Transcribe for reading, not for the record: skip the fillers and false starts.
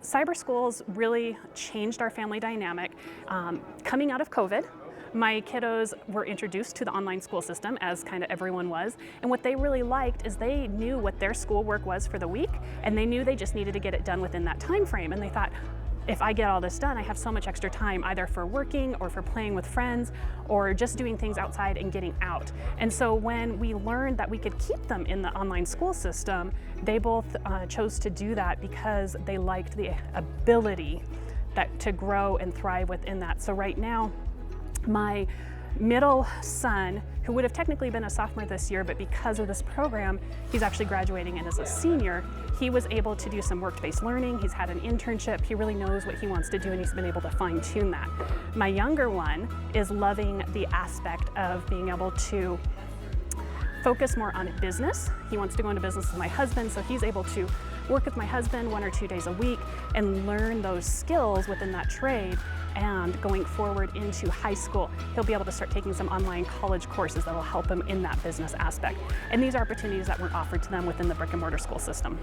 Cyber schools really changed our family dynamic. Coming out of COVID, my kiddos were introduced to the online school system, as kind of everyone was, and what they really liked is they knew what their schoolwork was for the week, and they knew they just needed to get it done within that time frame. And they thought, if I get all this done, I have so much extra time either for working or for playing with friends or just doing things outside and getting out. And so when we learned that we could keep them in the online school system, they both chose to do that because they liked the ability to grow and thrive within that. So right now, my middle son, who would have technically been a sophomore this year, but because of this program, he's actually graduating and is a senior. He was able to do some work-based learning. He's had an internship. He really knows what he wants to do, and he's been able to fine-tune that. My younger one is loving the aspect of being able to focus more on business. He wants to go into business with my husband, so he's able to work with my husband 1 or 2 days a week and learn those skills within that trade. And going forward into high school, he'll be able to start taking some online college courses that will help him in that business aspect. And these are opportunities that weren't offered to them within the brick and mortar school system.